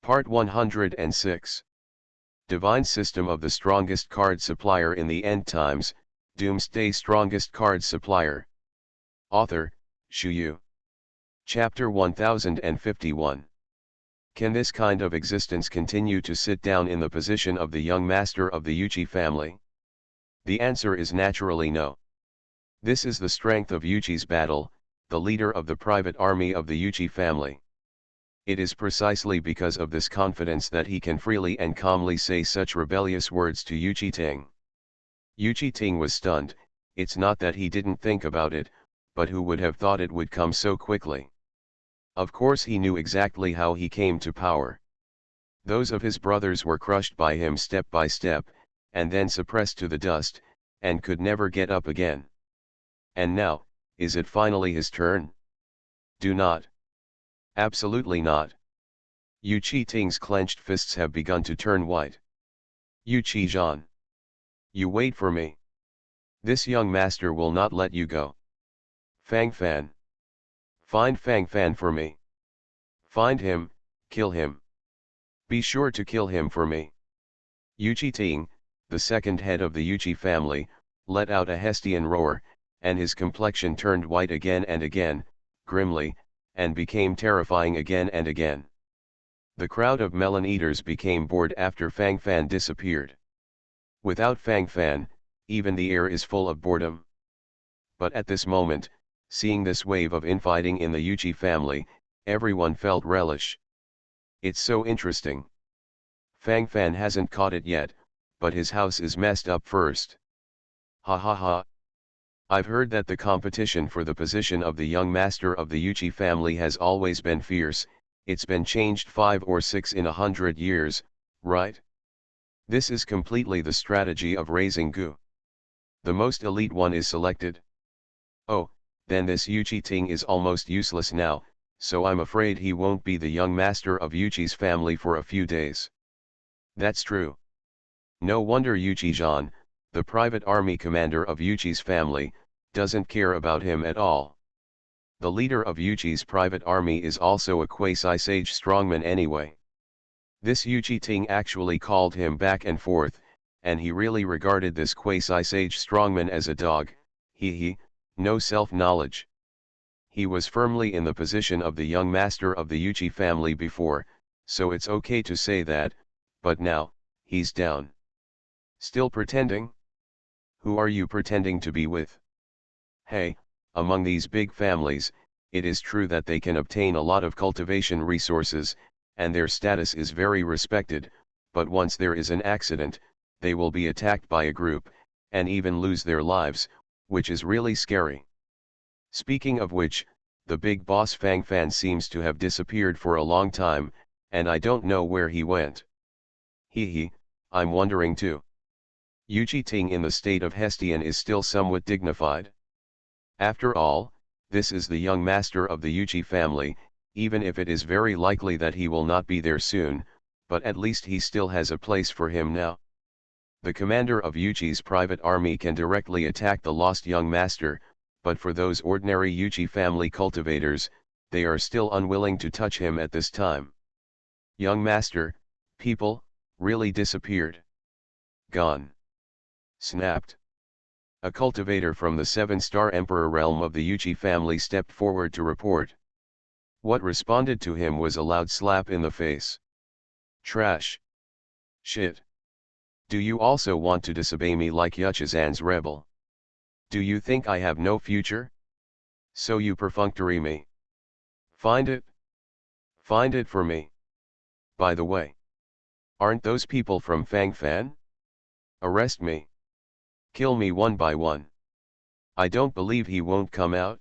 Part 106. Divine System of the Strongest Card Supplier in the End Times, Doomsday Strongest Card Supplier. Author, Shu. Chapter 1051. Can this kind of existence continue to sit down in the position of the young master of the Yuchi family? The answer is naturally no. This is the strength of Yuchi's battle, the leader of the private army of the Yuchi family. It is precisely because of this confidence that he can freely and calmly say such rebellious words to Yuchi Ting. Yuchi Ting was stunned. It's not that he didn't think about it, but who would have thought it would come so quickly? Of course he knew exactly how he came to power. Those of his brothers were crushed by him step by step, and then suppressed to the dust, and could never get up again. And now, is it finally his turn? Do not. Absolutely not. Yuchi Ting's clenched fists have begun to turn white. Yuchi Zhan. You wait for me. This young master will not let you go. Fang Fan. Find Fang Fan for me. Find him, kill him. Be sure to kill him for me. Yuchi Ting, the second head of the Yuchi family, let out a Hestian roar, and his complexion turned white again and again, grimly, and became terrifying again and again. The crowd of melon eaters became bored after Fang Fan disappeared. Without Fang Fan, even the air is full of boredom. But at this moment, seeing this wave of infighting in the Yuchi family, everyone felt relish. It's so interesting. Fang Fan hasn't caught it yet, but his house is messed up first. Ha ha ha. I've heard that the competition for the position of the young master of the Yuchi family has always been fierce. It's been changed 5 or 6 in 100 years, right? This is completely the strategy of raising gu. The most elite one is selected. Oh, then this Yuchi Ting is almost useless now, so I'm afraid he won't be the young master of Yuchi's family for a few days. That's true. No wonder Yuchi Zhan, the private army commander of Yuchi's family, doesn't care about him at all. The leader of Yuchi's private army is also a quasi-sage strongman anyway. This Yuchi Ting actually called him back and forth, and he really regarded this quasi-sage strongman as a dog. No self-knowledge. He was firmly in the position of the young master of the Yuchi family before, so it's okay to say that, but now, he's down. Still pretending? Who are you pretending to be with? Hey, among these big families, it is true that they can obtain a lot of cultivation resources, and their status is very respected, but once there is an accident, they will be attacked by a group, and even lose their lives, which is really scary. Speaking of which, the big boss Fang Fan seems to have disappeared for a long time, and I don't know where he went. I'm wondering too. Yuchi Ting in the state of Hestian is still somewhat dignified. After all, this is the young master of the Yuchi family, even if it is very likely that he will not be there soon, but at least he still has a place for him now. The commander of Yuchi's private army can directly attack the lost young master, but for those ordinary Yuchi family cultivators, they are still unwilling to touch him at this time. Young master, people, really disappeared. Gone. Snapped. A cultivator from the 7-star Emperor realm of the Yuchi family stepped forward to report. What responded to him was a loud slap in the face. Trash. Shit. Do you also want to disobey me like Yuchizan's rebel? Do you think I have no future? So you perfunctory me. Find it. Find it for me. By the way. Aren't those people from Fang Fan? Arrest me. Kill me one by one. I don't believe he won't come out.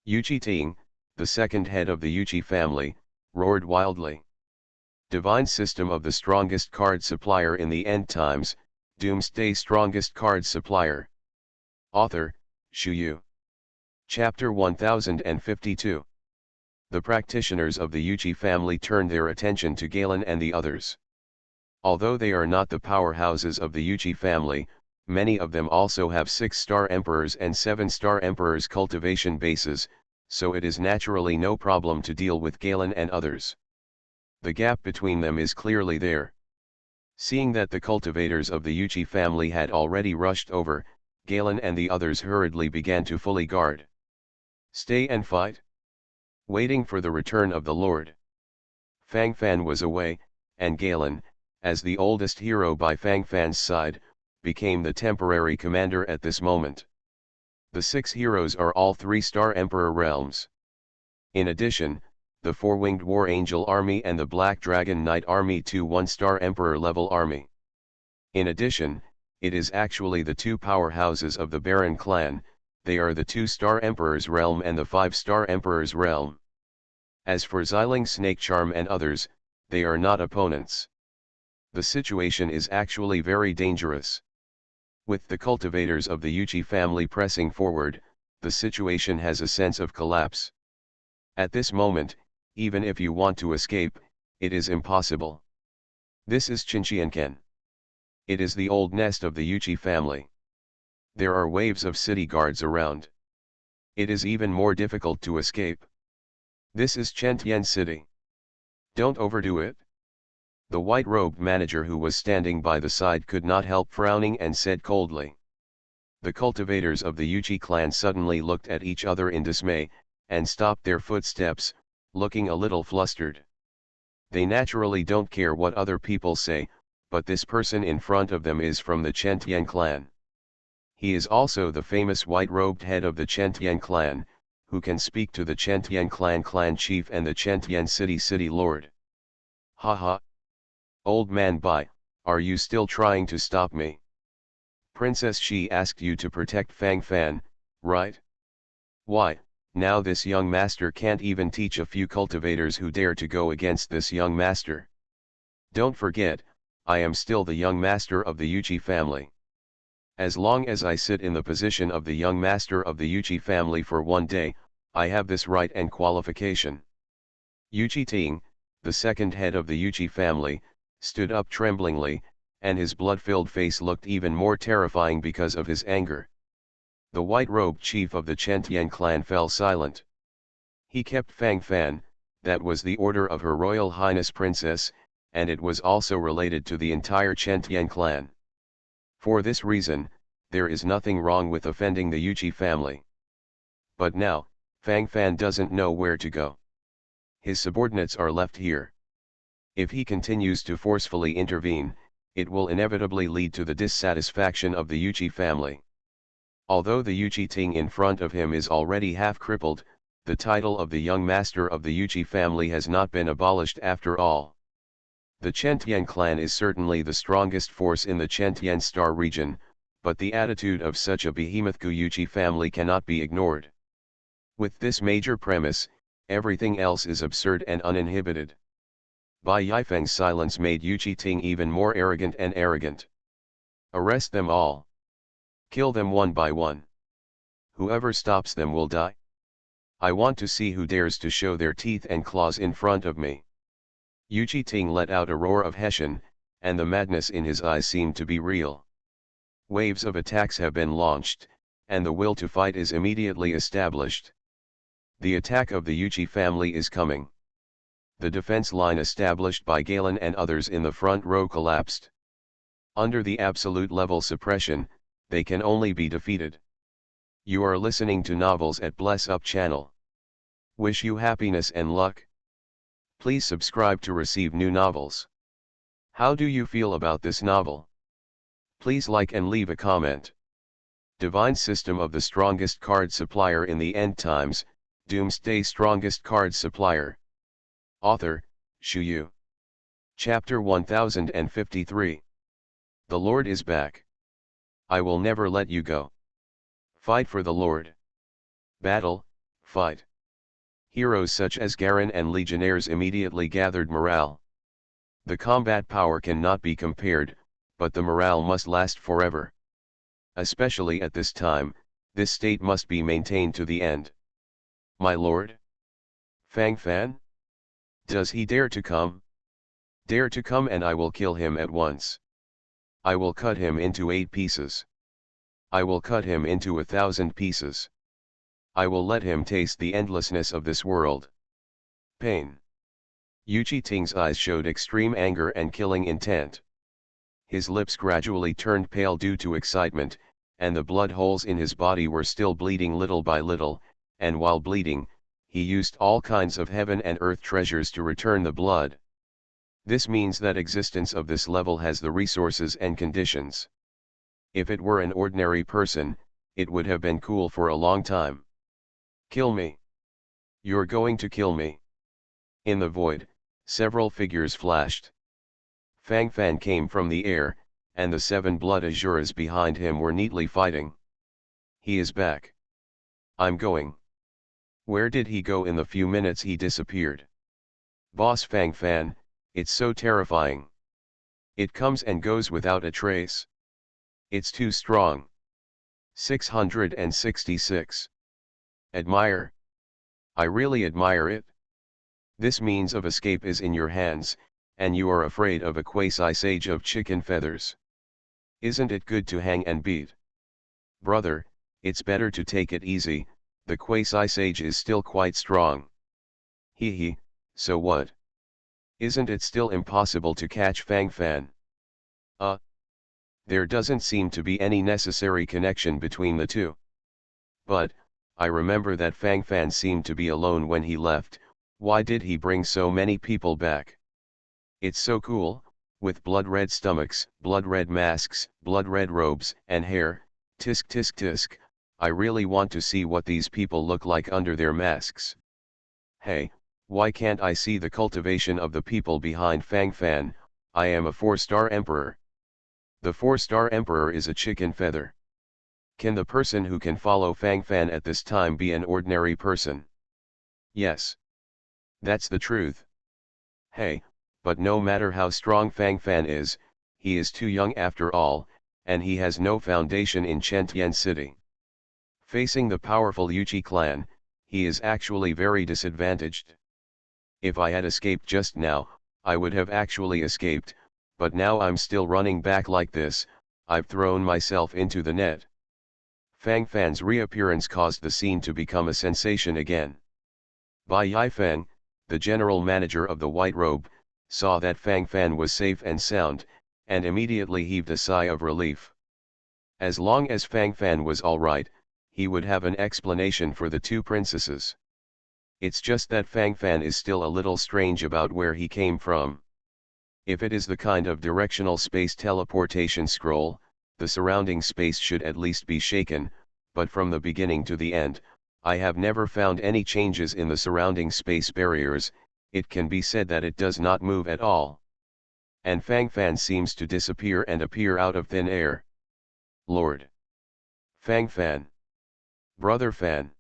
Yuchi Ting, the second head of the Yuchi family, roared wildly. Divine System of the Strongest Card Supplier in the End Times, Doomsday Strongest Card Supplier. Author, Shu. Chapter 1052. The practitioners of the Yuchi family turned their attention to Galen and the others. Although they are not the powerhouses of the Yuchi family, many of them also have 6-star emperors and 7-star emperors cultivation bases, so it is naturally no problem to deal with Galen and others. The gap between them is clearly there. Seeing that the cultivators of the Yuchi family had already rushed over, Galen and the others hurriedly began to fully guard. Stay and fight? Waiting for the return of the Lord. Fang Fan was away, and Galen, as the oldest hero by Fang Fan's side, became the temporary commander at this moment. The 6 heroes are all 3-star Emperor realms. In addition, the 4-winged War Angel army and the Black Dragon Knight army 2 1-star Emperor level army. In addition, it is actually the 2 powerhouses of the Baron clan, they are the 2-star Emperor's realm and the 5-star Emperor's realm. As for Xiling Snakecharm and others, they are not opponents. The situation is actually very dangerous. With the cultivators of the Yuchi family pressing forward, the situation has a sense of collapse. At this moment, even if you want to escape, it is impossible. This is Chinchianken. It is the old nest of the Yuchi family. There are waves of city guards around. It is even more difficult to escape. This is Chentian City. Don't overdo it. The white-robed manager who was standing by the side could not help frowning and said coldly. The cultivators of the Yuchi clan suddenly looked at each other in dismay, and stopped their footsteps, looking a little flustered. They naturally don't care what other people say, but this person in front of them is from the Chentian clan. He is also the famous white-robed head of the Chentian clan, who can speak to the Chentian clan chief and the Chentian city lord. Haha. Old man Bai, are you still trying to stop me? Princess Shi asked you to protect Fang Fan, right? Why, now this young master can't even teach a few cultivators who dare to go against this young master. Don't forget, I am still the young master of the Yuchi family. As long as I sit in the position of the young master of the Yuchi family for one day, I have this right and qualification. Yuchi Ting, the second head of the Yuchi family, stood up tremblingly, and his blood-filled face looked even more terrifying because of his anger. The white-robed chief of the Chentian clan fell silent. He kept Fang Fan, that was the order of Her Royal Highness Princess, and it was also related to the entire Chentian clan. For this reason, there is nothing wrong with offending the Yuchi family. But now, Fang Fan doesn't know where to go. His subordinates are left here. If he continues to forcefully intervene, it will inevitably lead to the dissatisfaction of the Yuchi family. Although the Yuchi Ting in front of him is already half crippled, the title of the young master of the Yuchi family has not been abolished after all. The Chentian clan is certainly the strongest force in the Chentian Star region, but the attitude of such a behemoth Yuchi family cannot be ignored. With this major premise, everything else is absurd and uninhibited. Bai Yifeng's silence made Yuchi Ting even more arrogant and arrogant. Arrest them all. Kill them one by one. Whoever stops them will die. I want to see who dares to show their teeth and claws in front of me. Yuchi Ting let out a roar of Hessian, and the madness in his eyes seemed to be real. Waves of attacks have been launched, and the will to fight is immediately established. The attack of the Yuchi family is coming. The defense line established by Galen and others in the front row collapsed. Under the absolute level suppression, they can only be defeated. You are listening to Novels at Bless Up channel. Wish you happiness and luck. Please subscribe to receive new novels. How do you feel about this novel? Please like and leave a comment. Divine System of the Strongest Card Supplier in the End Times, Doomsday Strongest Card Supplier. Author, Shu Yu. Chapter 1053. The Lord is back. I will never let you go. Fight for the Lord. Battle, fight. Heroes such as Garen and legionnaires immediately gathered morale. The combat power cannot be compared, but the morale must last forever. Especially at this time, this state must be maintained to the end. My lord? Fang Fan? Does he dare to come? Dare to come and I will kill him at once. I will cut him into 8 pieces. I will cut him into 1,000 pieces. I will let him taste the endlessness of this world. Pain. Yu Ting's eyes showed extreme anger and killing intent. His lips gradually turned pale due to excitement, and the blood holes in his body were still bleeding little by little, and while bleeding, he used all kinds of heaven and earth treasures to return the blood. This means that existence of this level has the resources and conditions. If it were an ordinary person, it would have been cool for a long time. Kill me. You're going to kill me. In the void, several figures flashed. Fang Fan came from the air, and the 7 blood Azuras behind him were neatly fighting. He is back. I'm going. Where did he go? In the few minutes he disappeared. Boss Fang Fan, it's so terrifying. It comes and goes without a trace. It's too strong. 666. Admire. I really admire it. This means of escape is in your hands, and you are afraid of a quasi-sage of chicken feathers. Isn't it good to hang and beat? Brother, it's better to take it easy, the quasi-sage is still quite strong. Hee, so what? Isn't it still impossible to catch Fang Fan? There doesn't seem to be any necessary connection between the two. But, I remember that Fang Fan seemed to be alone when he left. Why did he bring so many people back? It's so cool, with blood-red stomachs, blood-red masks, blood-red robes, and hair. Tisk tisk tisk, I really want to see what these people look like under their masks. Hey, why can't I see the cultivation of the people behind Fang Fan? I am a 4-star emperor. The 4-star emperor is a chicken feather. Can the person who can follow Fang Fan at this time be an ordinary person? Yes. That's the truth. Hey, but no matter how strong Fang Fan is, he is too young after all, and he has no foundation in Chentian City. Facing the powerful Yuchi clan, he is actually very disadvantaged. If I had escaped just now, I would have actually escaped, but now I'm still running back like this. I've thrown myself into the net. Fang Fan's reappearance caused the scene to become a sensation again. Bai Yifeng, the general manager of the White Robe, saw that Fang Fan was safe and sound, and immediately heaved a sigh of relief. As long as Fang Fan was alright, he would have an explanation for the 2 princesses. It's just that Fang Fan is still a little strange about where he came from. If it is the kind of directional space teleportation scroll, the surrounding space should at least be shaken, but from the beginning to the end, I have never found any changes in the surrounding space barriers. It can be said that it does not move at all. And Fang Fan seems to disappear and appear out of thin air. Lord! Fang Fan! Brother Fan!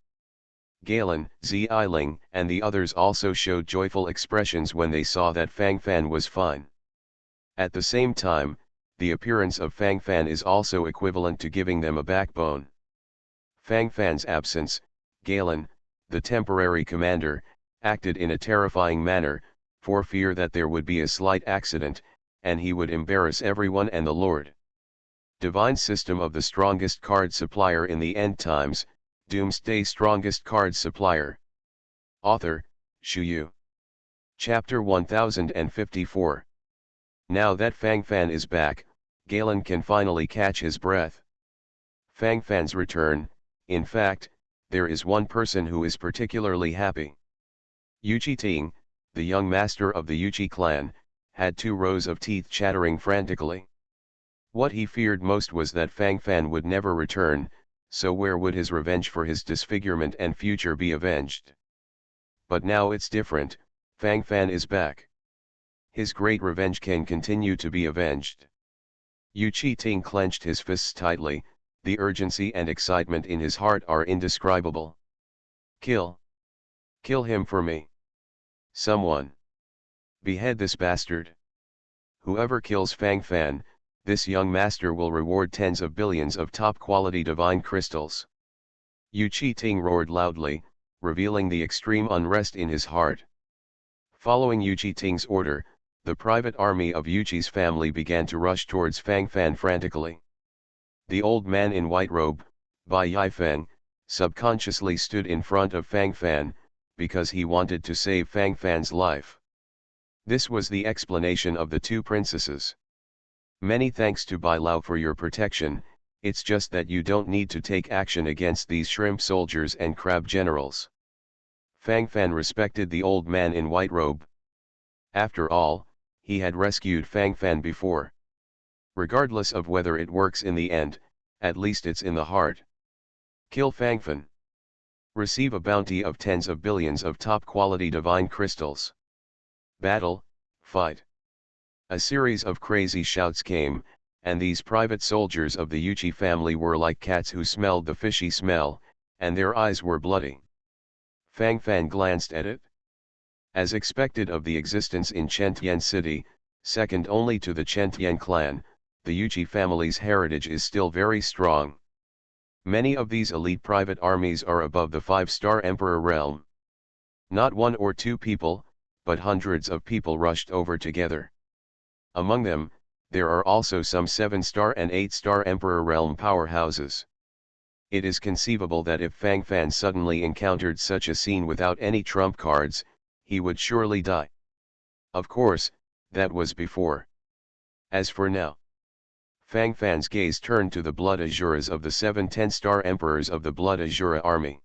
Galen, Ziling, and the others also showed joyful expressions when they saw that Fang Fan was fine. At the same time, the appearance of Fang Fan is also equivalent to giving them a backbone. Fang Fan's absence, Galen, the temporary commander, acted in a terrifying manner, for fear that there would be a slight accident, and he would embarrass everyone and the Lord. Divine System of the Strongest Card Supplier in the End Times, Doomsday Strongest Card Supplier. Author, Shu Yu. Chapter 1054. Now that Fang Fan is back, Galen can finally catch his breath. Fang Fan's return, in fact, there is one person who is particularly happy. Yuchi Ting, the young master of the Yuchi clan, had 2 rows of teeth chattering frantically. What he feared most was that Fang Fan would never return, so where would his revenge for his disfigurement and future be avenged? But now it's different, Fang Fan is back. His great revenge can continue to be avenged. Yuchi Ting clenched his fists tightly, the urgency and excitement in his heart are indescribable. Kill! Kill him for me! Someone! Behead this bastard! Whoever kills Fang Fan, this young master will reward tens of billions of top-quality divine crystals. Yuchi Ting roared loudly, revealing the extreme unrest in his heart. Following Yuchi Ting's order, the private army of Yuchi's family began to rush towards Fang Fan frantically. The old man in white robe, Bai Yifeng, subconsciously stood in front of Fang Fan, because he wanted to save Fang Fan's life. This was the explanation of the two princesses. Many thanks to Bai Lao for your protection, it's just that you don't need to take action against these shrimp soldiers and crab generals. Fang Fan respected the old man in white robe. After all, he had rescued Fang Fan before. Regardless of whether it works in the end, at least it's in the heart. Kill Fang Fan. Receive a bounty of tens of billions of top-quality divine crystals. Battle, fight. A series of crazy shouts came, and these private soldiers of the Yuchi family were like cats who smelled the fishy smell, and their eyes were bloody. Fang Fan glanced at it. As expected of the existence in Chentian City, second only to the Chentian clan, the Yuchi family's heritage is still very strong. Many of these elite private armies are above the 5-star emperor realm. Not one or two people, but hundreds of people rushed over together. Among them, there are also some 7-star and 8-star emperor realm powerhouses. It is conceivable that if Fang Fan suddenly encountered such a scene without any trump cards, he would surely die. Of course, that was before. As for now, Fang Fan's gaze turned to the Blood Azuras of the 7 10-star emperors of the Blood Azura army.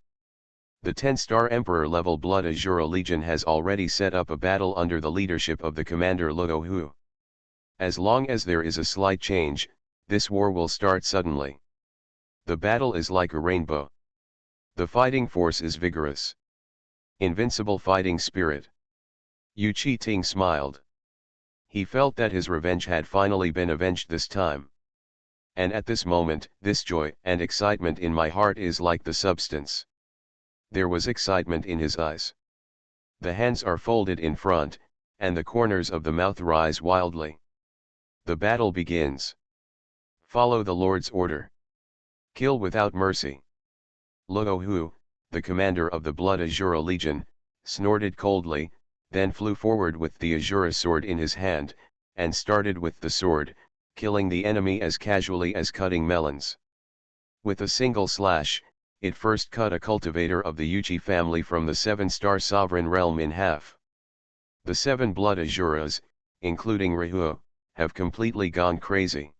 The 10-star emperor level Blood Azura Legion has already set up a battle under the leadership of the commander Luo Hu. As long as there is a slight change, this war will start suddenly. The battle is like a rainbow. The fighting force is vigorous. Invincible fighting spirit. Yu Chi-ting smiled. He felt that his revenge had finally been avenged this time. And at this moment, this joy and excitement in my heart is like the substance. There was excitement in his eyes. The hands are folded in front, and the corners of the mouth rise wildly. The battle begins. Follow the Lord's order. Kill without mercy. Luo Hu, the commander of the Blood Azura Legion, snorted coldly, then flew forward with the Azura sword in his hand, and started with the sword, killing the enemy as casually as cutting melons. With a single slash, it first cut a cultivator of the Yuchi family from the 7-star sovereign realm in half. The 7 Blood Azuras, including Rihu, have completely gone crazy.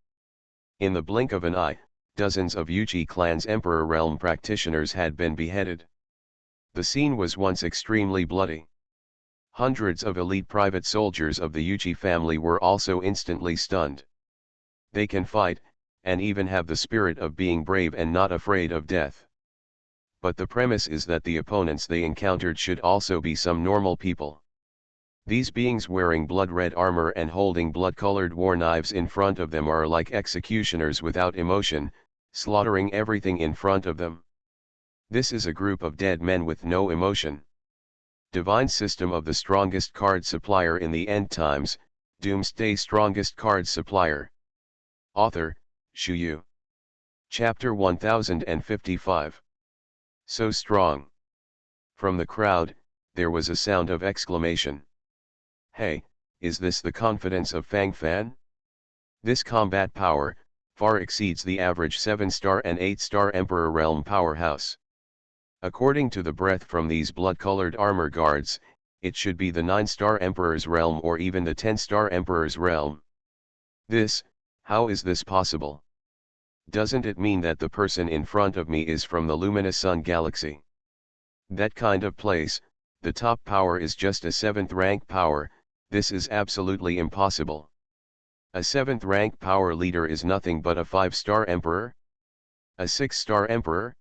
In the blink of an eye, dozens of Yuchi clan's Emperor Realm practitioners had been beheaded. The scene was once extremely bloody. Hundreds of elite private soldiers of the Yuchi family were also instantly stunned. They can fight, and even have the spirit of being brave and not afraid of death. But the premise is that the opponents they encountered should also be some normal people. These beings wearing blood-red armor and holding blood-colored war knives in front of them are like executioners without emotion, slaughtering everything in front of them. This is a group of dead men with no emotion. Divine System of the Strongest Card Supplier in the End Times, Doomsday Strongest Card Supplier. Author, Shu Yu. Chapter 1055. So strong. From the crowd, there was a sound of exclamation. Hey, is this the confidence of Fang Fan? This combat power far exceeds the average 7-star and 8-star Emperor Realm powerhouse. According to the breath from these blood-colored armor guards, it should be the 9-star Emperor's Realm or even the 10-star Emperor's Realm. How is this possible? Doesn't it mean that the person in front of me is from the luminous sun galaxy? That kind of place, the top power is just a 7th rank power. This is absolutely impossible. A 7th rank power leader is nothing but a 5-star emperor? A 6-star emperor?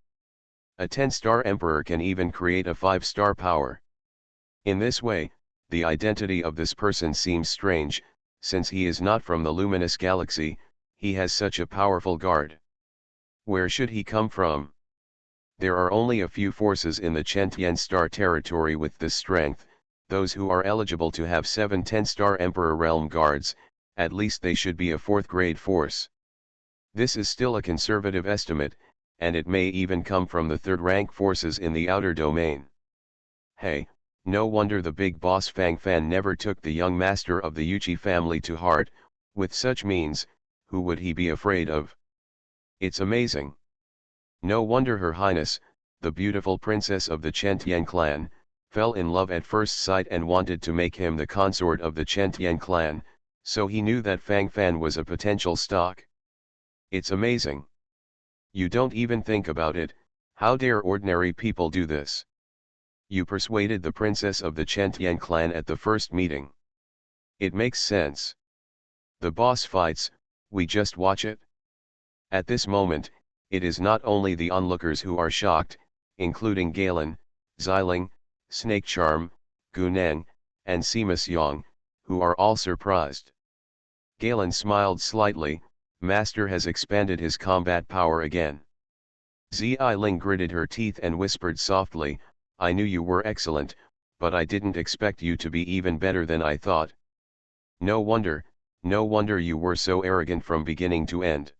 A 10-star emperor can even create a 5-star power. In this way, the identity of this person seems strange, since he is not from the luminous galaxy. He has such a powerful guard. Where should he come from? There are only a few forces in the Chentian star territory with this strength, those who are eligible to have 7 10-star Emperor Realm guards. At least they should be a 4th grade force. This is still a conservative estimate, and it may even come from the 3rd rank forces in the outer domain. Hey, no wonder the big boss Fang Fan never took the young master of the Yuchi family to heart. With such means, who would he be afraid of? It's amazing. No wonder Her Highness, the beautiful princess of the Chentian clan, fell in love at first sight and wanted to make him the consort of the Chen Tian clan, so he knew that Fang Fan was a potential stock. It's amazing. You don't even think about it, how dare ordinary people do this? You persuaded the princess of the Chen Tian clan at the first meeting. It makes sense. The boss fights, we just watch it. At this moment, it is not only the onlookers who are shocked, including Galen, Xiling, Snake Charm, Guneng, and Simus Yang, who are all surprised. Galen smiled slightly, Master has expanded his combat power again. Xiling gritted her teeth and whispered softly, I knew you were excellent, but I didn't expect you to be even better than I thought. No wonder you were so arrogant from beginning to end.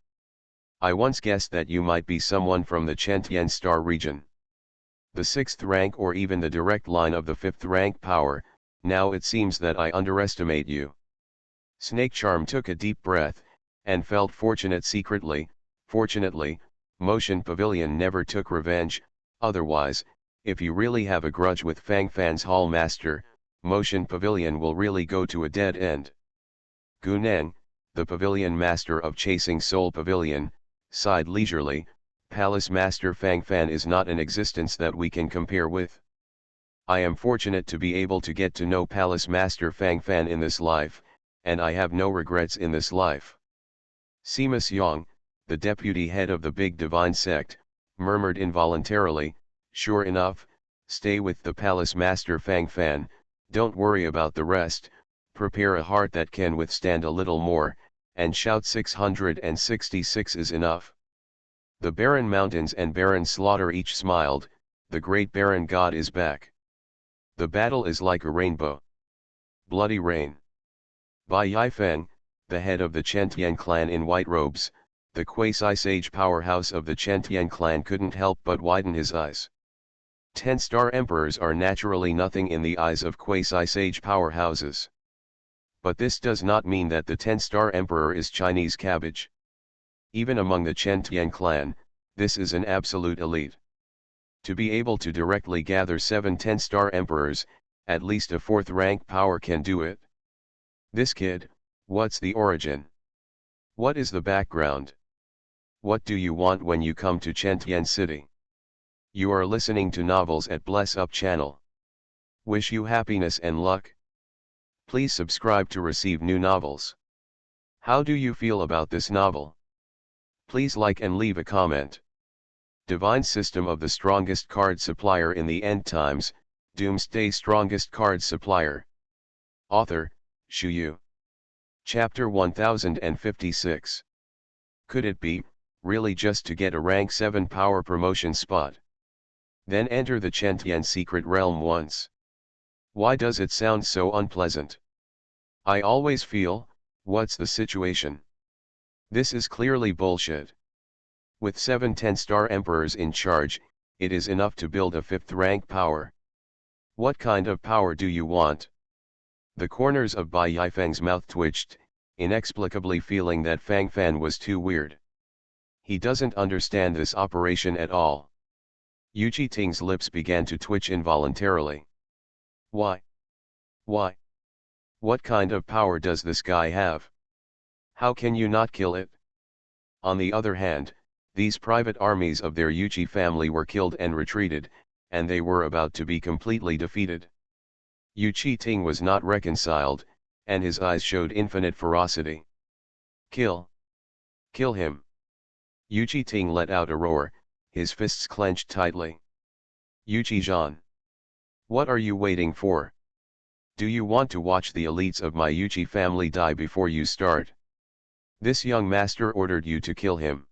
I once guessed that you might be someone from the Chentian Star region. The 6th rank or even the direct line of the 5th rank power, now it seems that I underestimate you. Snake Charm took a deep breath, and felt fortunate secretly. Fortunately, Motion Pavilion never took revenge, otherwise, if you really have a grudge with Fang Fan's Hall Master, Motion Pavilion will really go to a dead end. Guneng, the Pavilion Master of Chasing Soul Pavilion, sighed leisurely, Palace Master Fang Fan is not an existence that we can compare with. I am fortunate to be able to get to know Palace Master Fang Fan in this life, and I have no regrets in this life. Simus Yang, the deputy head of the big divine sect, murmured involuntarily, sure enough, stay with the Palace Master Fang Fan, don't worry about the rest, prepare a heart that can withstand a little more, and shout 666 is enough. The Barren Mountains and Barren Slaughter each smiled, the great Barren God is back. The battle is like a rainbow. Bloody rain. Bai Yifeng, the head of the Chentian clan in white robes, the quasi-sage powerhouse of the Chentian clan couldn't help but widen his eyes. 10-star emperors are naturally nothing in the eyes of quasi-sage powerhouses. But this does not mean that the 10-star emperor is Chinese cabbage. Even among the Chen Tian clan, this is an absolute elite. To be able to directly gather 7 10-star emperors, at least a 4th rank power can do it. This kid, what's the origin? What is the background? What do you want when you come to Chen Tian City? You are listening to Novels at Bless Up channel. Wish you happiness and luck. Please subscribe to receive new novels. How do you feel about this novel? Please like and leave a comment. Divine System of the Strongest Card Supplier in the End Times, Doomsday Strongest Card Supplier. Author, Shu Yu. Chapter 1056. Could it be, really just to get a rank 7 power promotion spot? Then enter the Chen Tian secret realm once. Why does it sound so unpleasant? I always feel, what's the situation? This is clearly bullshit. With 7 10-star emperors in charge, it is enough to build a 5th rank power. What kind of power do you want? The corners of Bai Yifeng's mouth twitched, inexplicably feeling that Fang Fan was too weird. He doesn't understand this operation at all. Yu Ting's lips began to twitch involuntarily. Why? Why? What kind of power does this guy have? How can you not kill it? On the other hand, these private armies of their Yuchi family were killed and retreated, and they were about to be completely defeated. Yu Ting was not reconciled, and his eyes showed infinite ferocity. Kill! Kill him! Yu Ting let out a roar, his fists clenched tightly. Yu Zhan! What are you waiting for? Do you want to watch the elites of my Yuchi family die before you start? This young master ordered you to kill him.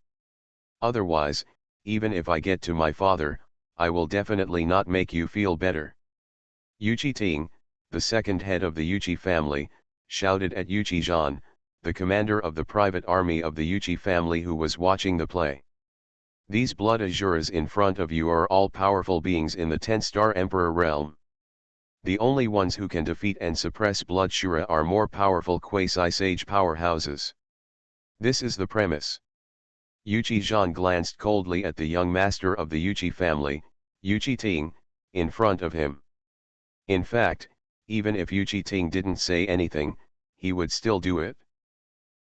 Otherwise, even if I get to my father, I will definitely not make you feel better. Yu Ting, the second head of the Yuchi family, shouted at Yu Zhan, the commander of the private army of the Yuchi family who was watching the play. These blood azuras in front of you are all powerful beings in the 10-star emperor realm. The only ones who can defeat and suppress blood shura are more powerful quasi-sage powerhouses. This is the premise. Yu Zhan glanced coldly at the young master of the Yuchi family, Yu Ting, in front of him. In fact, even if Yu Ting didn't say anything, he would still do it.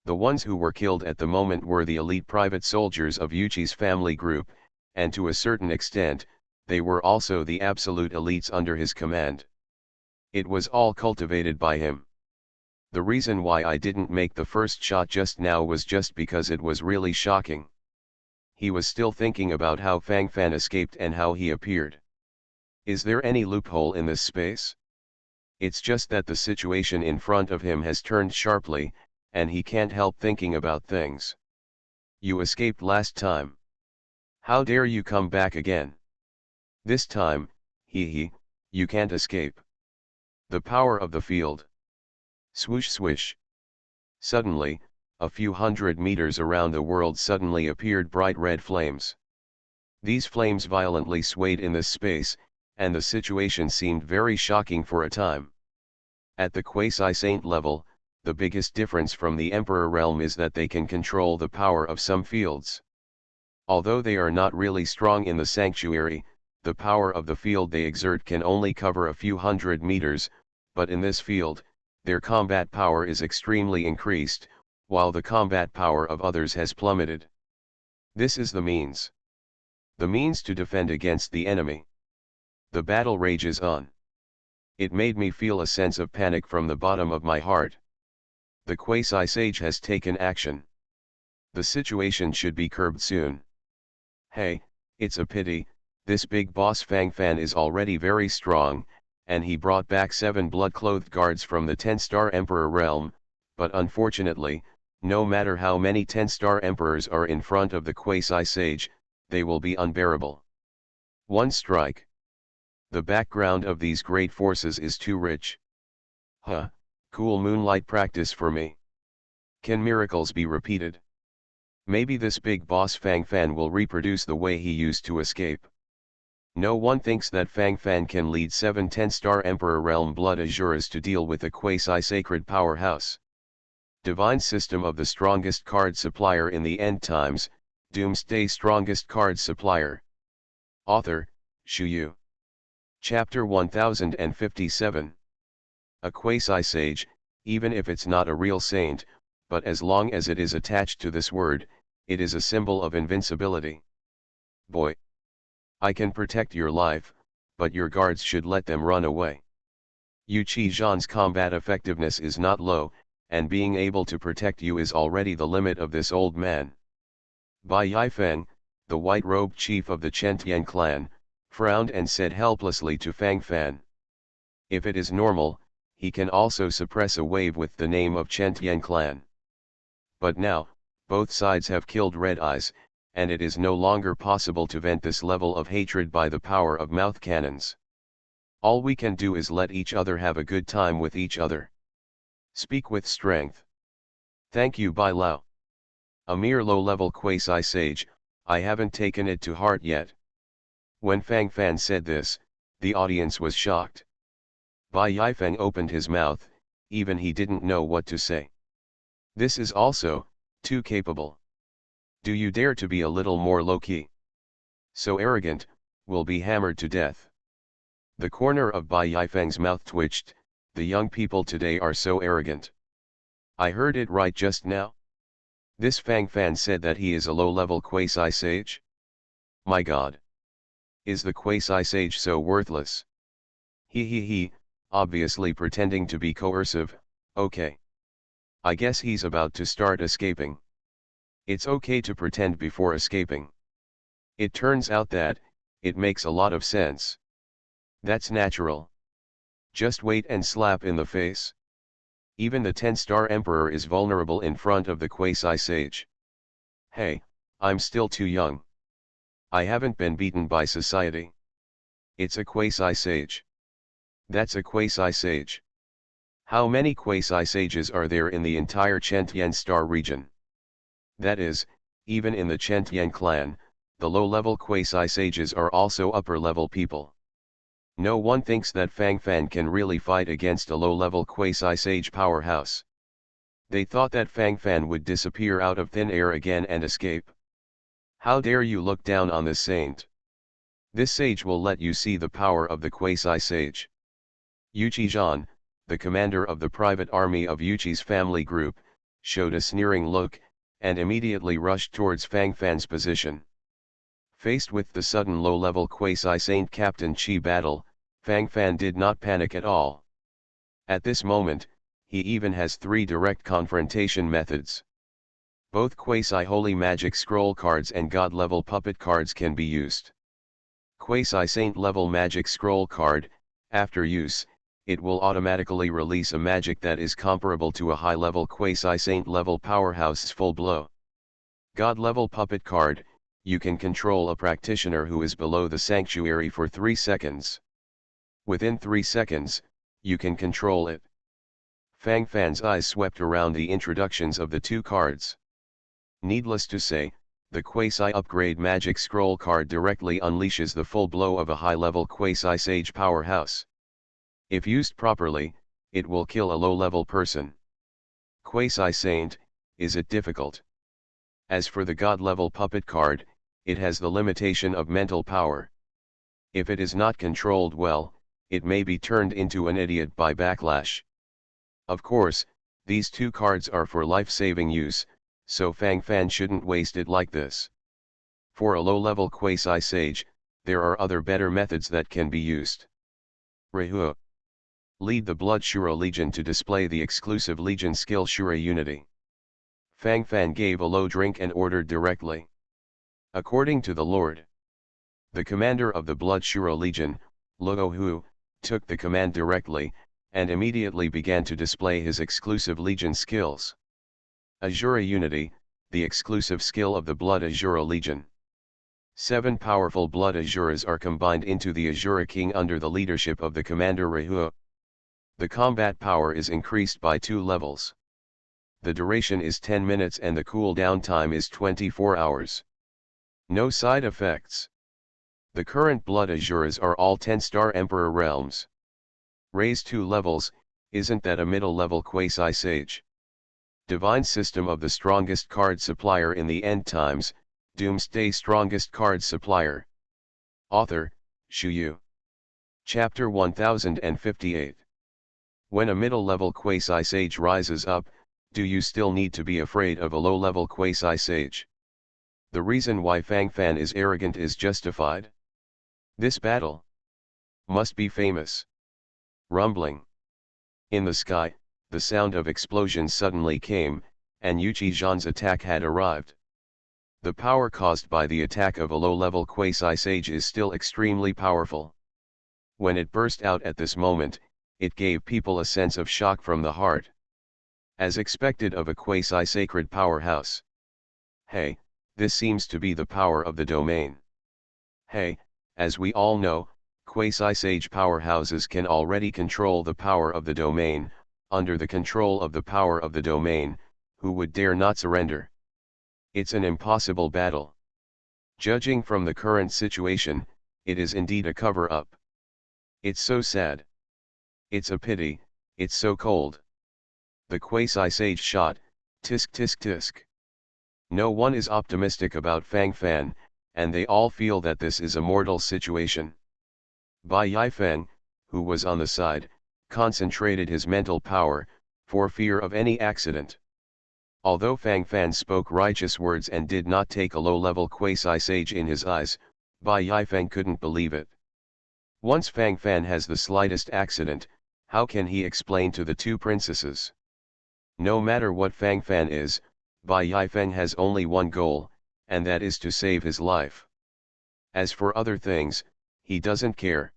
The ones who were killed at the moment were the elite private soldiers of Yuchi's family group, and to a certain extent, they were also the absolute elites under his command. It was all cultivated by him. The reason why I didn't make the first shot just now was just because it was really shocking. He was still thinking about how Fang Fan escaped and how he appeared. Is there any loophole in this space? It's just that the situation in front of him has turned sharply, and he can't help thinking about things. You escaped last time. How dare you come back again? This time, you can't escape. The power of the field. Swoosh swish. Suddenly, a few hundred meters around the world suddenly appeared bright red flames. These flames violently swayed in this space, and the situation seemed very shocking for a time. At the quasi-saint level, the biggest difference from the Emperor realm is that they can control the power of some fields. Although they are not really strong in the sanctuary, the power of the field they exert can only cover a few hundred meters, but in this field, their combat power is extremely increased, while the combat power of others has plummeted. This is the means. The means to defend against the enemy. The battle rages on. It made me feel a sense of panic from the bottom of my heart. The quasi-sage has taken action. The situation should be curbed soon. Hey, it's a pity, this big boss Fang Fan is already very strong, and he brought back 7 blood-clothed guards from the 10-star Emperor realm, but unfortunately, no matter how many 10-star Emperors are in front of the quasi-sage, they will be unbearable. One strike. The background of these great forces is too rich. Huh. Cool moonlight practice for me. Can miracles be repeated? Maybe this big boss Fang Fan will reproduce the way he used to escape. No one thinks that Fang Fan can lead 7 10-star Emperor Realm Blood Azuras to deal with a quasi-sacred powerhouse. Divine System of the Strongest Card Supplier in the End Times, Doomsday Strongest Card Supplier. Author, Shu Yu. Chapter 1057. A quasi-sage, even if it's not a real saint, but as long as it is attached to this word, it is a symbol of invincibility. Boy. I can protect your life, but your guards should let them run away. Yu Qizhan's combat effectiveness is not low, and being able to protect you is already the limit of this old man. Bai Yifeng, the white-robed chief of the Chen Tian clan, frowned and said helplessly to Fang Fan. If it is normal, he can also suppress a wave with the name of Chen Tian clan. But now, both sides have killed Red Eyes, and it is no longer possible to vent this level of hatred by the power of mouth cannons. All we can do is let each other have a good time with each other. Speak with strength. Thank you, Bai Lao. A mere low-level quasi-sage, I haven't taken it to heart yet. When Fang Fan said this, the audience was shocked. Bai Yifeng opened his mouth, even he didn't know what to say. This is also, too capable. Do you dare to be a little more low-key? So arrogant, will be hammered to death. The corner of Bai Yifeng's mouth twitched, the young people today are so arrogant. I heard it right just now? This Fang Fan said that he is a low-level quasi-sage? My god. Is the quasi-sage so worthless? He, obviously pretending to be coercive, okay. I guess he's about to start escaping. It's okay to pretend before escaping. It turns out that, it makes a lot of sense. That's natural. Just wait and slap in the face. Even the 10-star Emperor is vulnerable in front of the quasi-sage. Hey, I'm still too young. I haven't been beaten by society. It's a quasi-sage. That's a quasi-sage. How many quasi-sages are there in the entire Chen Tian star region? That is, even in the Chen Tian clan, the low-level quasi-sages are also upper-level people. No one thinks that Fang Fan can really fight against a low-level quasi-sage powerhouse. They thought that Fang Fan would disappear out of thin air again and escape. How dare you look down on this saint? This sage will let you see the power of the quasi-sage. Yuchi-Jean, the commander of the private army of Yuchi's family group, showed a sneering look, and immediately rushed towards Fang Fan's position. Faced with the sudden low-level quasi-saint Captain Chi battle, Fang Fan did not panic at all. At this moment, he even has 3 direct confrontation methods. Both quasi-holy magic scroll cards and god-level puppet cards can be used. Quasi-saint level magic scroll card, after use, it will automatically release a magic that is comparable to a high-level quasi-saint level powerhouse's full blow. God-level puppet card, you can control a practitioner who is below the sanctuary for 3 seconds. Within 3 seconds, you can control it. Fang Fan's eyes swept around the introductions of the 2 cards. Needless to say, the quasi-upgrade magic scroll card directly unleashes the full blow of a high-level quasi-sage powerhouse. If used properly, it will kill a low-level person. Quasi-saint, is it difficult? As for the god-level puppet card, it has the limitation of mental power. If it is not controlled well, it may be turned into an idiot by backlash. Of course, these 2 cards are for life-saving use, so Fang Fan shouldn't waste it like this. For a low-level quasi-sage, there are other better methods that can be used. Rehu. Lead the Blood Shura Legion to display the exclusive Legion skill Shura Unity. Fang Fan gave a low drink and ordered directly. According to the Lord. The commander of the Blood Shura Legion, Luo Hu, took the command directly, and immediately began to display his exclusive Legion skills. Azura Unity, the exclusive skill of the Blood Azura Legion. 7 powerful Blood Azuras are combined into the Azura King under the leadership of the commander Rehu. The combat power is increased by 2 levels. The duration is 10 minutes and the cooldown time is 24 hours. No side effects. The current Blood Azuras are all 10-star Emperor realms. Raise 2 levels, isn't that a middle-level quasi-sage? Divine System of the Strongest Card Supplier in the End Times, Doomsday Strongest Card Supplier. Author, Shu Yu. Chapter 1058. When a middle-level quasi-sage rises up, do you still need to be afraid of a low-level quasi-sage? The reason why Fang Fan is arrogant is justified. This battle must be famous. Rumbling. In the sky, the sound of explosions suddenly came, and Yuchi-Jean's attack had arrived. The power caused by the attack of a low-level quasi-sage is still extremely powerful. When it burst out at this moment, it gave people a sense of shock from the heart. As expected of a quasi-sacred powerhouse. Hey, this seems to be the power of the domain. Hey, as we all know, quasi-sage powerhouses can already control the power of the domain. Under the control of the power of the domain, who would dare not surrender? It's an impossible battle. Judging from the current situation, it is indeed a cover-up. It's so sad. It's a pity, it's so cold. The quasi-sage shot, tisk tisk tisk. No one is optimistic about Fang Fan, and they all feel that this is a mortal situation. Bai Yifeng, who was on the side, concentrated his mental power, for fear of any accident. Although Fang Fan spoke righteous words and did not take a low-level quasi-sage in his eyes, Bai Yifeng couldn't believe it. Once Fang Fan has the slightest accident, how can he explain to the 2 princesses? No matter what Fang Fan is, Bai Yifeng has only one goal, and that is to save his life. As for other things, he doesn't care.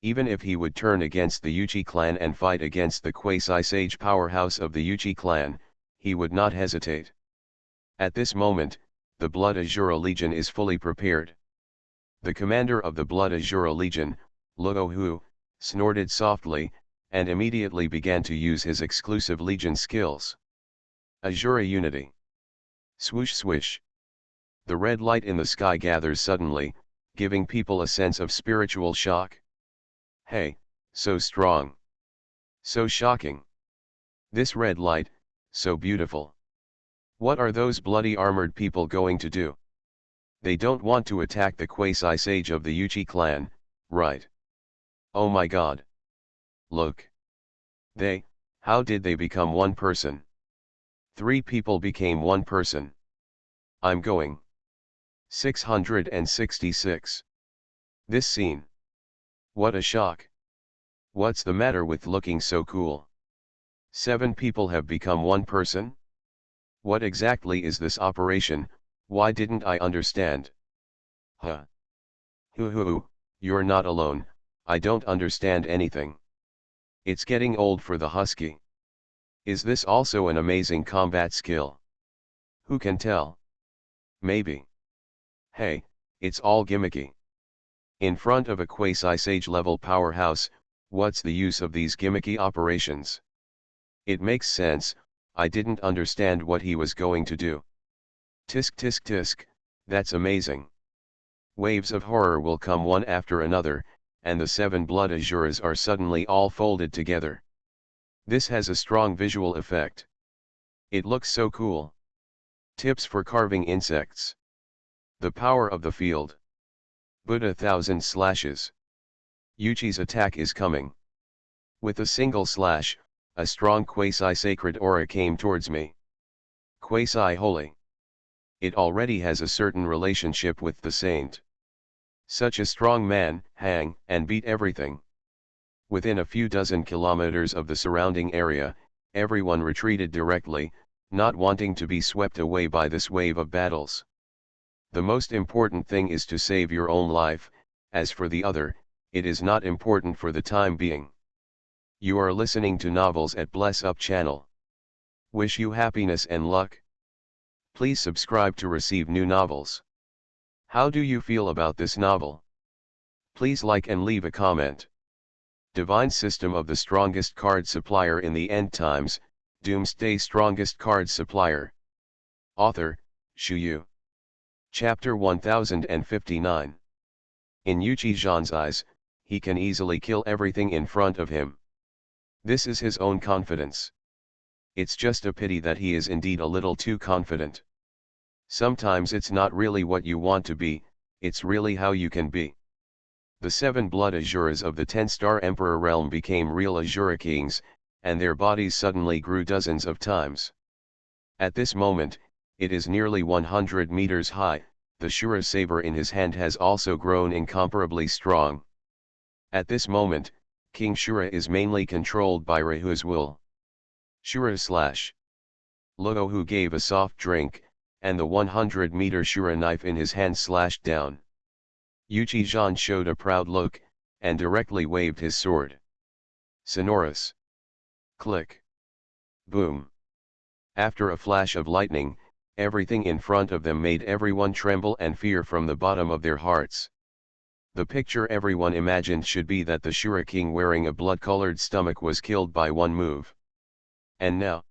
Even if he would turn against the Yuchi clan and fight against the quasi-sage powerhouse of the Yuchi clan, he would not hesitate. At this moment, the Blood Azura Legion is fully prepared. The commander of the Blood Azura Legion, Luo Hu, snorted softly, and immediately began to use his exclusive Legion skills. Azura Unity. Swoosh swish. The red light in the sky gathers suddenly, giving people a sense of spiritual shock. Hey, so strong. So shocking. This red light, so beautiful. What are those bloody armored people going to do? They don't want to attack the quasi-sage of the Yuchi clan, right? Oh my god. Look. How did they become one person? 3 people became one person. I'm going. 666. This scene. What a shock. What's the matter with looking so cool? 7 people have become one person? What exactly is this operation? Why didn't I understand? Huh. You're not alone, I don't understand anything. It's getting old for the husky. Is this also an amazing combat skill? Who can tell? Maybe. Hey, it's all gimmicky. In front of a quasi-sage level powerhouse, what's the use of these gimmicky operations? It makes sense, I didn't understand what he was going to do. Tisk tisk tisk, that's amazing. Waves of horror will come one after another, and the 7 blood azures are suddenly all folded together. This has a strong visual effect. It looks so cool. Tips for carving insects. The power of the field. Buddha 1000 slashes. Yuchi's attack is coming. With a single slash, a strong quasi-sacred aura came towards me. Quasi-holy. It already has a certain relationship with the saint. Such a strong man, hang, and beat everything. Within a few dozen kilometers of the surrounding area, everyone retreated directly, not wanting to be swept away by this wave of battles. The most important thing is to save your own life, as for the other, it is not important for the time being. You are listening to Novels at Bless Up channel. Wish you happiness and luck. Please subscribe to receive new novels. How do you feel about this novel? Please like and leave a comment. Divine System of the Strongest Card Supplier in the End Times, Doomsday Strongest Card Supplier. Author, Shu. Chapter 1059. In Yuchi Zhan's eyes, he can easily kill everything in front of him. This is his own confidence. It's just a pity that he is indeed a little too confident. Sometimes it's not really what you want to be, it's really how you can be. The 7 blood azures of the 10-star Emperor realm became real Azura kings, and their bodies suddenly grew dozens of times. At this moment, it is nearly 100 meters high, the Shura saber in his hand has also grown incomparably strong. At this moment, King Shura is mainly controlled by Rahu's will. Shura slash. Lohu gave a soft drink, and the 100-meter Shura knife in his hand slashed down. Yuchi Zhan showed a proud look, and directly waved his sword. Sonorous. Click. Boom. After a flash of lightning, everything in front of them made everyone tremble and fear from the bottom of their hearts. The picture everyone imagined should be that the Shura king wearing a blood-colored stomach was killed by one move. And now,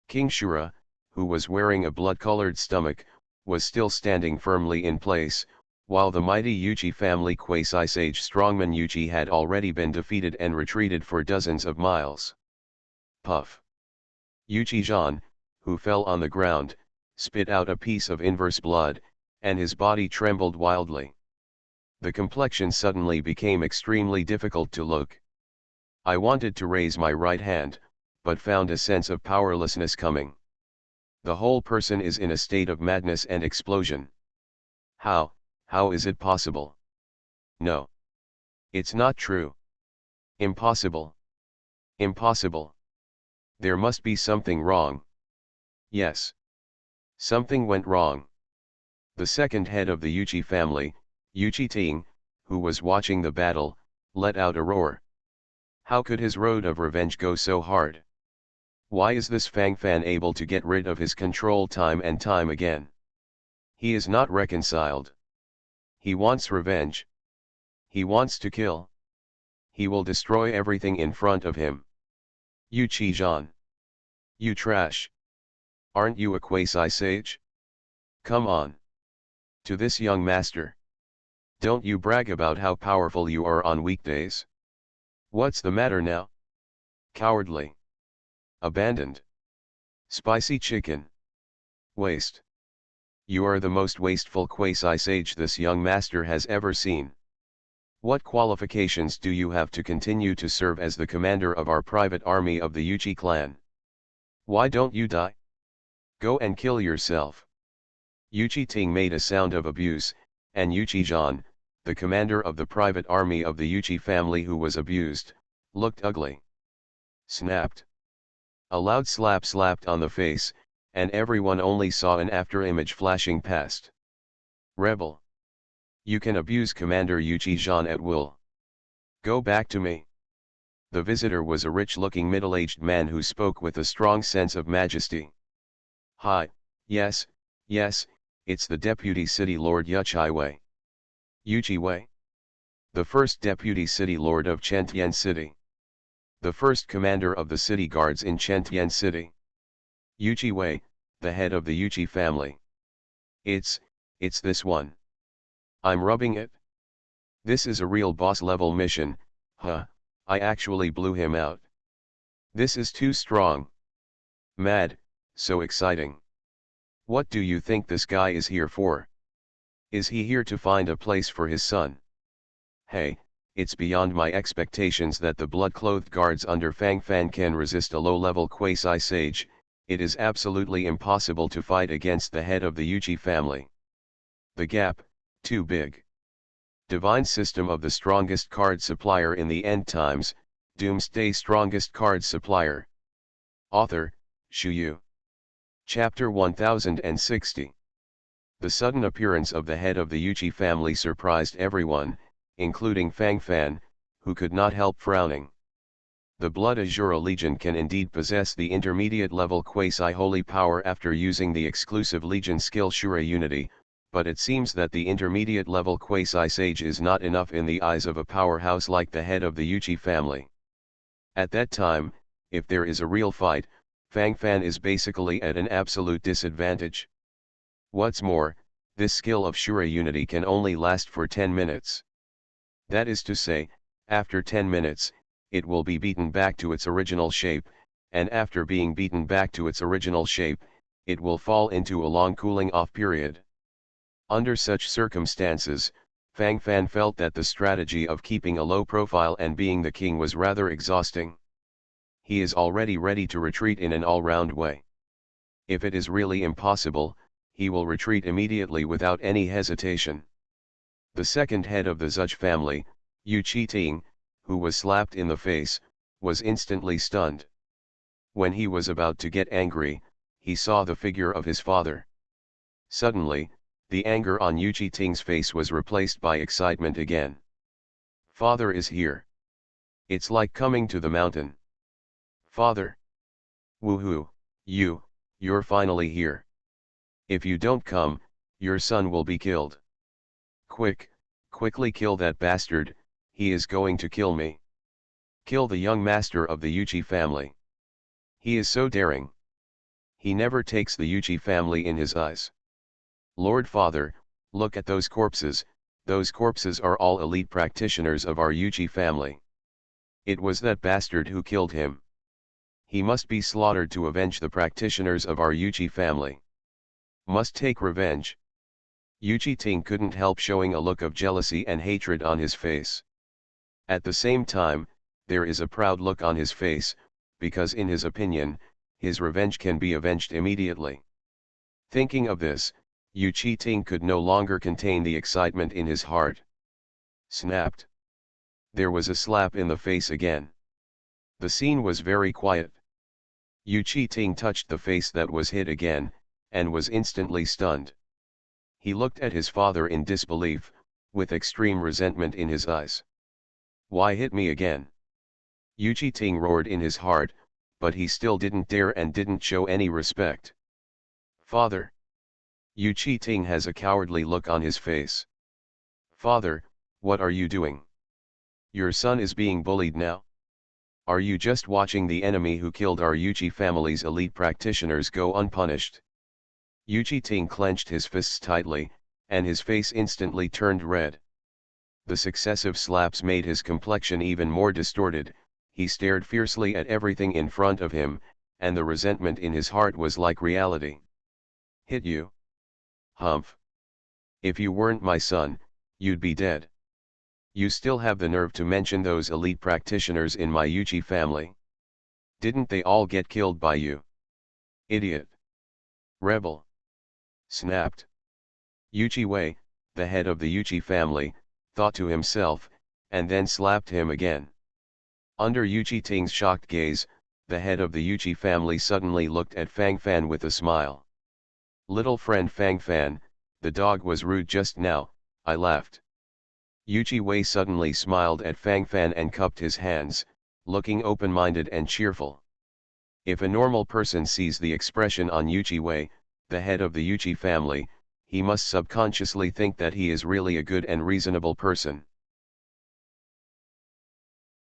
King Shura, who was wearing a blood-colored stomach, was still standing firmly in place, while the mighty Yuchi family quasi-sage strongman Yuchi had already been defeated and retreated for dozens of miles. Puff. Yuchi Zhan, who fell on the ground, spit out a piece of inverse blood, and his body trembled wildly. The complexion suddenly became extremely difficult to look. I wanted to raise my right hand, but found a sense of powerlessness coming. The whole person is in a state of madness and explosion. How is it possible? No. It's not true. Impossible. Impossible. There must be something wrong. Yes. Something went wrong. The second head of the Yuchi family, Yuchi Ting, who was watching the battle, let out a roar. How could his road of revenge go so hard? Why is this Fang Fan able to get rid of his control time and time again? He is not reconciled. He wants revenge. He wants to kill. He will destroy everything in front of him. Yuchi Zhan. You trash. Aren't you a quasi-sage? Come on. To this young master. Don't you brag about how powerful you are on weekdays? What's the matter now? Cowardly. Abandoned. Spicy chicken. Waste. You are the most wasteful quasi-sage this young master has ever seen. What qualifications do you have to continue to serve as the commander of our private army of the Yuchi clan? Why don't you die? Go and kill yourself. Yuchi Ting made a sound of abuse, and Yuchi Zhan, the commander of the private army of the Yuchi family who was abused, looked ugly. Snapped. A loud slap slapped on the face, and everyone only saw an after-image flashing past. Rebel. You can abuse Commander Yuchi Zhan at will. Go back to me. The visitor was a rich-looking middle-aged man who spoke with a strong sense of majesty. Hi, yes, it's the Deputy City Lord Yuchi Wei. Yuchi Wei? The first Deputy City Lord of Chentian City. The first commander of the city guards in Chentian City. Yuchi Wei, the head of the Yuchi family. It's this one. I'm rubbing it. This is a real boss-level mission, huh, I actually blew him out. This is too strong. Mad, so exciting. What do you think this guy is here for? Is he here to find a place for his son? Hey, it's beyond my expectations that the blood-clothed guards under Fang Fan can resist a low-level quasi-sage. It is absolutely impossible to fight against the head of the Yuchi family. The gap, too big. Divine System of the Strongest Card Supplier in the End Times, Doomsday Strongest Card Supplier. Author, Shu Yu. Chapter 1060. The sudden appearance of the head of the Yuchi family surprised everyone, including Fang Fan, who could not help frowning. The Blood Azura Legion can indeed possess the intermediate level quasi-holy power after using the exclusive Legion skill Shura Unity, but it seems that the intermediate level quasi-sage is not enough in the eyes of a powerhouse like the head of the Yuchi family. At that time, if there is a real fight, Fang Fan is basically at an absolute disadvantage. What's more, this skill of Shura Unity can only last for 10 minutes. That is to say, after 10 minutes, it will be beaten back to its original shape, and after being beaten back to its original shape, it will fall into a long cooling off period. Under such circumstances, Fang Fan felt that the strategy of keeping a low profile and being the king was rather exhausting. He is already ready to retreat in an all-round way. If it is really impossible, he will retreat immediately without any hesitation. The second head of the Zuch family, Yu Chi-ting, who was slapped in the face, was instantly stunned. When he was about to get angry, he saw the figure of his father. Suddenly, the anger on Yu Chi-ting's face was replaced by excitement again. Father is here. It's like coming to the mountain. Father. Woohoo, you're finally here. If you don't come, your son will be killed. Quickly kill that bastard, he is going to kill me. Kill the young master of the Yuchi family. He is so daring. He never takes the Yuchi family in his eyes. Lord Father, look at those corpses are all elite practitioners of our Yuchi family. It was that bastard who killed him. He must be slaughtered to avenge the practitioners of our Yuchi family. Must take revenge. Yu Chi-ting couldn't help showing a look of jealousy and hatred on his face. At the same time, there is a proud look on his face, because in his opinion, his revenge can be avenged immediately. Thinking of this, Yu Chi-ting could no longer contain the excitement in his heart. Snapped. There was a slap in the face again. The scene was very quiet. Yu Chi-ting touched the face that was hit again, and was instantly stunned. He looked at his father in disbelief, with extreme resentment in his eyes. Why hit me again? Yu Chi-ting roared in his heart, but he still didn't dare and didn't show any respect. Father. Yu Chi-ting has a cowardly look on his face. Father, what are you doing? Your son is being bullied now. Are you just watching the enemy who killed our Yuchi family's elite practitioners go unpunished? Yu Chi-ting clenched his fists tightly, and his face instantly turned red. The successive slaps made his complexion even more distorted. He stared fiercely at everything in front of him, and the resentment in his heart was like reality. Hit you? Humph. If you weren't my son, you'd be dead. You still have the nerve to mention those elite practitioners in my Yuchi family. Didn't they all get killed by you? Idiot. Rebel. Snapped. Yuchi Wei, the head of the Yuchi family, thought to himself, and then slapped him again. Under Yuchi Ting's shocked gaze, the head of the Yuchi family suddenly looked at Fang Fan with a smile. Little friend Fang Fan, the dog was rude just now, I laughed. Yuchi Wei suddenly smiled at Fang Fan and cupped his hands, looking open-minded and cheerful. If a normal person sees the expression on Yuchi Wei, the head of the Yuchi family, he must subconsciously think that he is really a good and reasonable person.